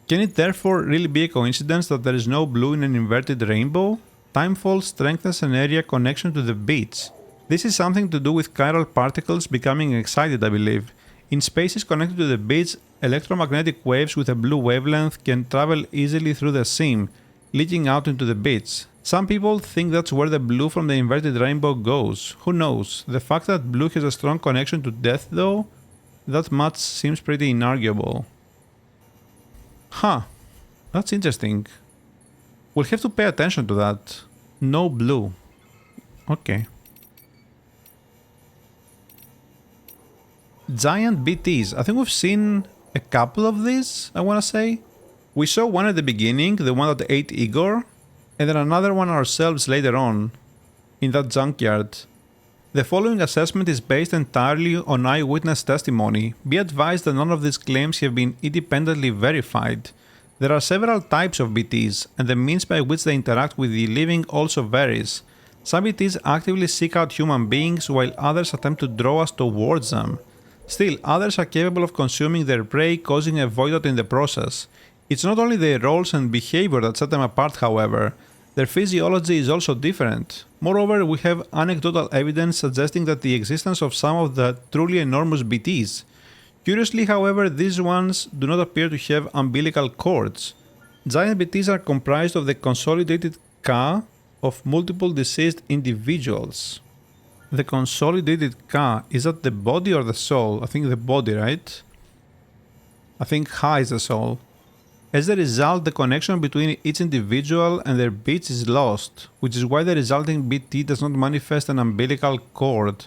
Can it therefore really be a coincidence that there is no blue in an inverted rainbow? Timefall strengthens an area connection to the beach. This is something to do with chiral particles becoming excited, I believe. In spaces connected to the beach, electromagnetic waves with a blue wavelength can travel easily through the seam, leaking out into the beach. Some people think that's where the blue from the inverted rainbow goes. Who knows? The fact that blue has a strong connection to death, though, that much seems pretty inarguable. Huh. That's interesting. We'll have to pay attention to that. No blue. Okay. Giant BTs. I think we've seen a couple of these, I want to say. We saw one at the beginning, the one that ate Igor, and then another one ourselves later on, in that junkyard. The following assessment is based entirely on eyewitness testimony. Be advised that none of these claims have been independently verified. There are several types of BTs, and the means by which they interact with the living also varies. Some BTs actively seek out human beings, while others attempt to draw us towards them. Still, others are capable of consuming their prey, causing a void out in the process. It's not only their roles and behavior that set them apart, however, their physiology is also different. Moreover, we have anecdotal evidence suggesting that the existence of some of the truly enormous BTs. Curiously, however, these ones do not appear to have umbilical cords. Giant BTs are comprised of the consolidated Ka of multiple deceased individuals. The consolidated Ka, is that the body or the soul? I think the body, right? I think Ha is the soul. As a result, the connection between each individual and their bits is lost, which is why the resulting BT does not manifest an umbilical cord.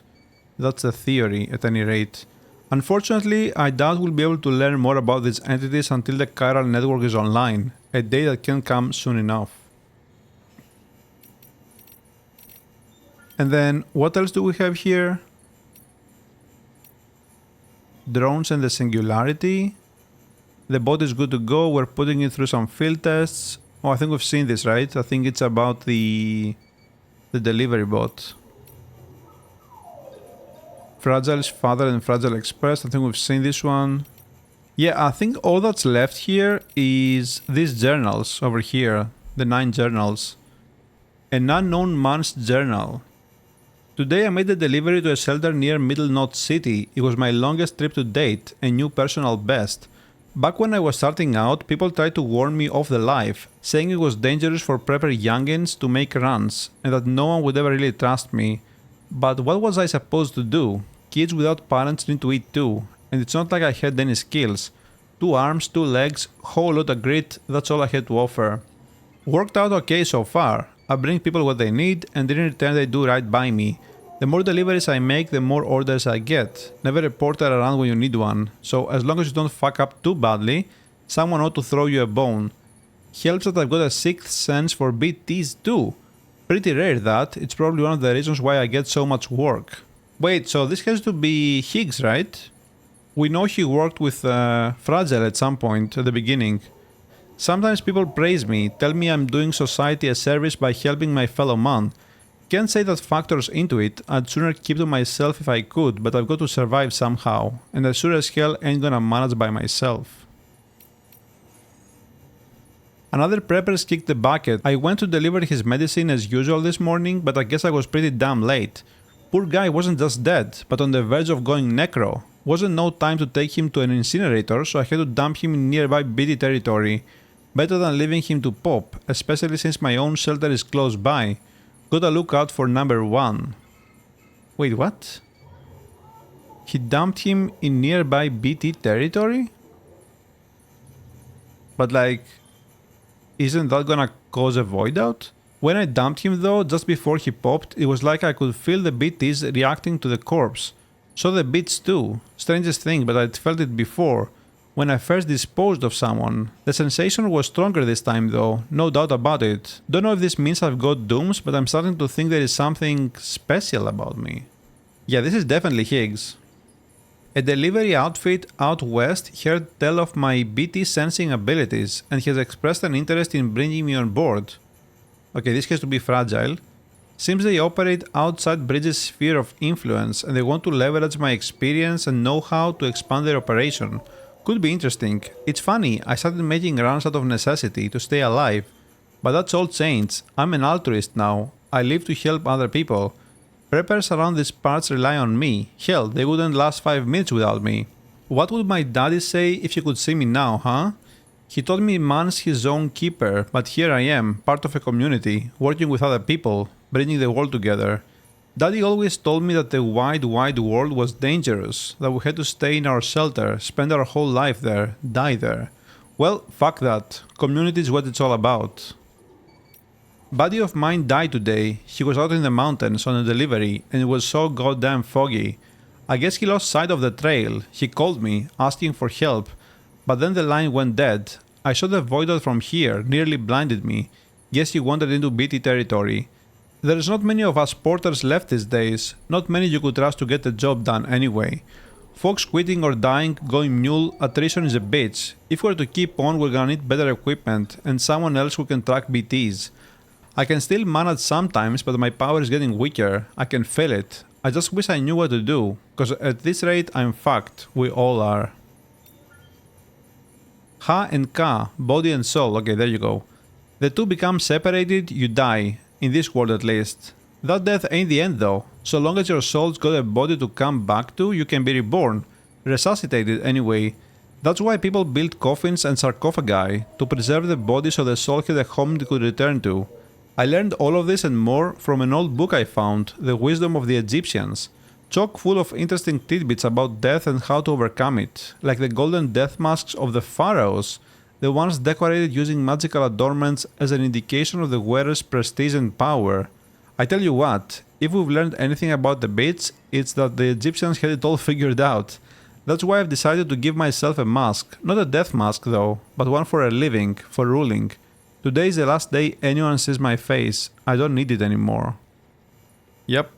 That's the theory, at any rate. Unfortunately, I doubt we'll be able to learn more about these entities until the chiral network is online, a day that can come soon enough. And then, what else do we have here? Drones and the Singularity. The bot is good to go, we're putting it through some field tests. Oh, I think we've seen this, right? I think it's about the delivery bot. Fragile's Father and Fragile Express, I think we've seen this one. Yeah, I think all that's left here is these journals over here, the 9 journals. An unknown man's journal. Today I made a delivery to a shelter near Middle Knot City. It was my longest trip to date, a new personal best. Back when I was starting out, people tried to warn me off the life, saying it was dangerous for prepper youngins to make runs, and that no one would ever really trust me. But what was I supposed to do? Kids without parents need to eat too, and it's not like I had any skills. 2 arms, 2 legs, whole lot of grit, that's all I had to offer. Worked out okay so far. I bring people what they need, and in return they do right by me. The more deliveries I make, the more orders I get. Never a porter around when you need one, so as long as you don't fuck up too badly, someone ought to throw you a bone. Helps that I've got a 6th sense for BTs too. Pretty rare that, it's probably one of the reasons why I get so much work. Wait, so this has to be Higgs, right? We know he worked with Fragile at some point at the beginning. Sometimes people praise me, tell me I'm doing society a service by helping my fellow man. Can't say that factors into it, I'd sooner keep to myself if I could, but I've got to survive somehow, and I sure as hell ain't gonna manage by myself. Another prepper's kicked the bucket. I went to deliver his medicine as usual this morning, but I guess I was pretty damn late. Poor guy wasn't just dead, but on the verge of going necro. Wasn't no time to take him to an incinerator, so I had to dump him in nearby BT territory. Better than leaving him to pop, especially since my own shelter is close by. Gotta look out for number 1. Wait, what? He dumped him in nearby BT territory? But like, isn't that gonna cause a void out? When I dumped him though, just before he popped, it was like I could feel the BTs reacting to the corpse. So the bits too. Strangest thing, but I'd felt it before. When I first disposed of someone. The sensation was stronger this time though, no doubt about it. Don't know if this means I've got dooms, but I'm starting to think there is something special about me. Yeah, this is definitely Higgs. A delivery outfit out west heard tell of my BT sensing abilities and has expressed an interest in bringing me on board. Okay, this has to be Fragile. Seems they operate outside Bridge's sphere of influence and they want to leverage my experience and know-how to expand their operation. Could be interesting. It's funny, I started making runs out of necessity to stay alive. But that's all changed. I'm an altruist now. I live to help other people. Preppers around these parts rely on me. Hell, they wouldn't last 5 minutes without me. What would my daddy say if he could see me now, huh? He told me man's his own keeper, but here I am, part of a community, working with other people, bringing the world together. Daddy always told me that the wide world was dangerous, that we had to stay in our shelter, spend our whole life there, die there. Well, fuck that. Community is what it's all about. Buddy of mine died today. He was out in the mountains on a delivery, and it was so goddamn foggy. I guess he lost sight of the trail. He called me, asking for help, but then the line went dead. I shot a void out from here, nearly blinded me. Guess he wandered into BT territory. There's not many of us porters left these days, not many you could trust to get the job done anyway. Folks quitting or dying, going mule, attrition is a bitch. If we're to keep on, we're gonna need better equipment, and someone else who can track BTs. I can still manage sometimes, but my power is getting weaker, I can feel it. I just wish I knew what to do, cause at this rate I'm fucked, we all are. Ha and Ka, body and soul. Okay, there you go. The two become separated, you die. In this world at least. That death ain't the end though. So long as your soul's got a body to come back to, you can be reborn. Resuscitated anyway. That's why people built coffins and sarcophagi, to preserve the body so the soul had a home it could return to. I learned all of this and more from an old book I found, The Wisdom of the Egyptians. Chock full of interesting tidbits about death and how to overcome it, like the golden death masks of the pharaohs, the ones decorated using magical adornments as an indication of the wearer's prestige and power. I tell you what, if we've learned anything about the beach, it's that the Egyptians had it all figured out. That's why I've decided to give myself a mask, not a death mask though, but one for a living, for ruling. Today is the last day anyone sees my face, I don't need it anymore. Yep,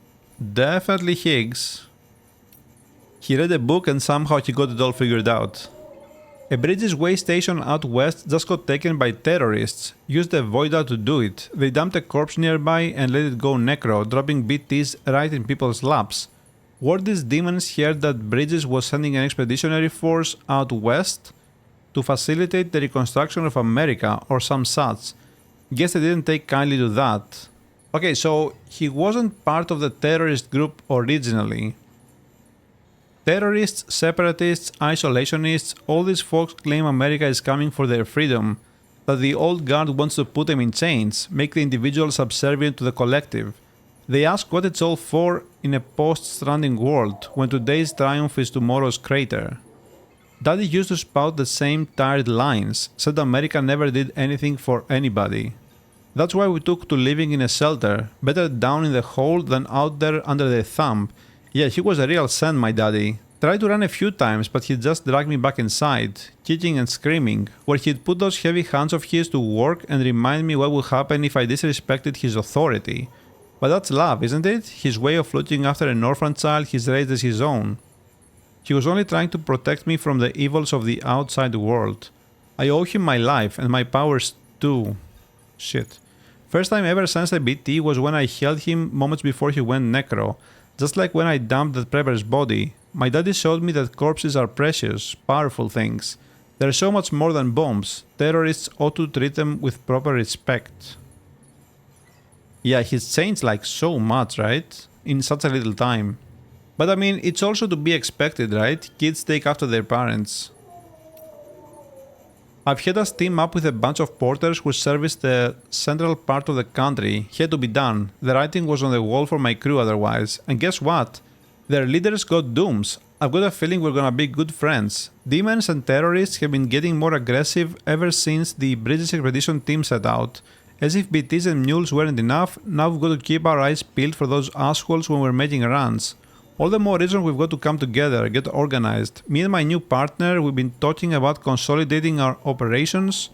definitely Higgs. He read a book and somehow he got it all figured out. A Bridges Way station out west just got taken by terrorists, used a voida to do it. They dumped a corpse nearby and let it go necro, dropping BTs right in people's laps. Word is demons heard that Bridges was sending an expeditionary force out west to facilitate the reconstruction of America or some such. Guess they didn't take kindly to that. Okay, so he wasn't part of the terrorist group originally. Terrorists, separatists, isolationists, all these folks claim America is coming for their freedom, that the old guard wants to put them in chains, make the individual subservient to the collective. They ask what it's all for in a post-Stranding world, when today's triumph is tomorrow's crater. Daddy used to spout the same tired lines, said America never did anything for anybody. That's why we took to living in a shelter, better down in the hole than out there under the thumb. Yeah, he was a real saint, my daddy. Tried to run a few times, but he'd just drag me back inside, kicking and screaming, where he'd put those heavy hands of his to work and remind me what would happen if I disrespected his authority. But that's love, isn't it? His way of looking after an orphan child he's raised as his own. He was only trying to protect me from the evils of the outside world. I owe him my life and my powers too. Shit. First time I ever sensed a BT was when I held him moments before he went necro. Just like when I dumped that prepper's body. My daddy showed me that corpses are precious, powerful things. They're so much more than bombs. Terrorists ought to treat them with proper respect. Yeah, he's changed like so much, right? In such a little time. But I mean, it's also to be expected, right? Kids take after their parents. I've had us team up with a bunch of porters who service the central part of the country. Had to be done. The writing was on the wall for my crew otherwise. And guess what? Their leaders got dooms. I've got a feeling we're gonna be good friends. Demons and terrorists have been getting more aggressive ever since the Bridges expedition team set out. As if BTs and mules weren't enough, now we've got to keep our eyes peeled for those assholes when we're making runs. All the more reason we've got to come together, get organized. Me and my new partner, we've been talking about consolidating our operations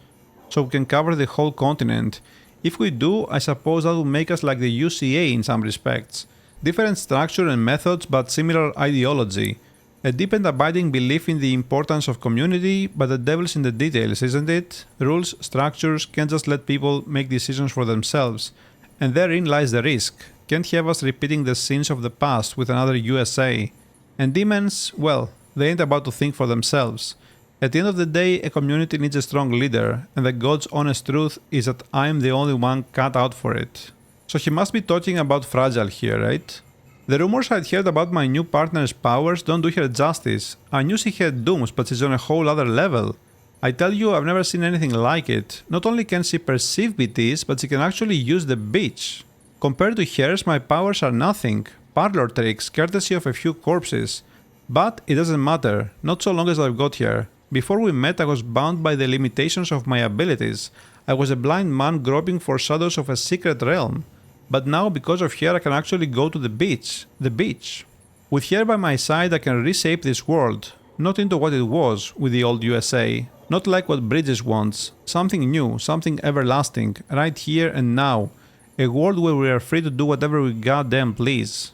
so we can cover the whole continent. If we do, I suppose that will make us like the UCA in some respects. Different structure and methods, but similar ideology. A deep and abiding belief in the importance of community, but the devil's in the details, isn't it? Rules, structures, can't just let people make decisions for themselves. And therein lies the risk. Can't have us repeating the sins of the past with another USA. And demons, well, they ain't about to think for themselves. At the end of the day, a community needs a strong leader, and the God's honest truth is that I'm the only one cut out for it. So he must be talking about Fragile here, right? The rumors I'd heard about my new partner's powers don't do her justice. I knew she had dooms, but she's on a whole other level. I tell you, I've never seen anything like it. Not only can she perceive BTs, but she can actually use the beach. Compared to hers, my powers are nothing. Parlor tricks, courtesy of a few corpses. But it doesn't matter, not so long as I've got here. Before we met, I was bound by the limitations of my abilities. I was a blind man groping for shadows of a secret realm. But now, because of her, I can actually go to the beach. The beach. With her by my side, I can reshape this world. Not into what it was with the old USA. Not like what Bridges wants. Something new, something everlasting, right here and now. A world where we are free to do whatever we goddamn please.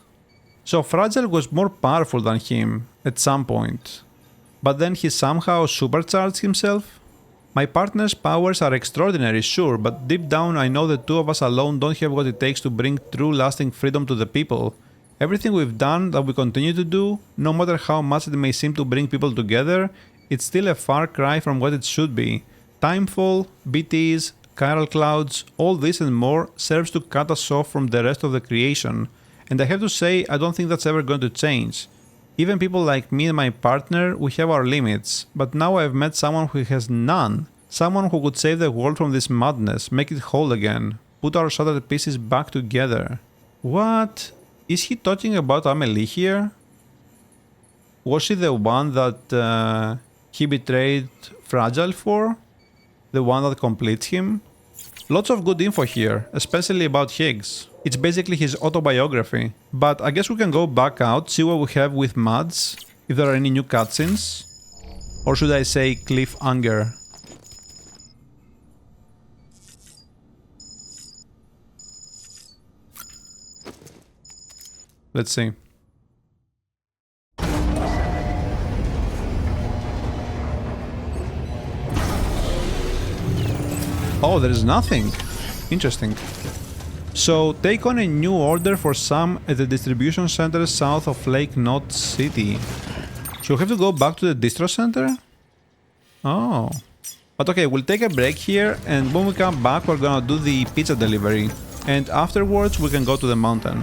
So Fragile was more powerful than him, at some point. But then he somehow supercharged himself? My partner's powers are extraordinary, sure, but deep down I know the two of us alone don't have what it takes to bring true lasting freedom to the people. Everything we've done, that we continue to do, no matter how much it may seem to bring people together, it's still a far cry from what it should be. Timefall, BTs, chiral clouds, all this and more serves to cut us off from the rest of the creation. And I have to say, I don't think that's ever going to change. Even people like me and my partner, we have our limits, but now I've met someone who has none. Someone who could save the world from this madness, make it whole again, put our shattered pieces back together. What? Is he talking about Amelie here? Was she the one that he betrayed Fragile for? The one that completes him? Lots of good info here, especially about Higgs. It's basically his autobiography. But I guess we can go back out, see what we have with Mads, if there are any new cutscenes. Or should I say cliffhanger? Let's see. Oh, there is nothing. Interesting. So, take on a new order for some at the distribution center south of Lake Knot City. So we have to go back to the distro center? Oh. But okay, we'll take a break here, and when we come back we're gonna do the pizza delivery. And afterwards we can go to the mountain.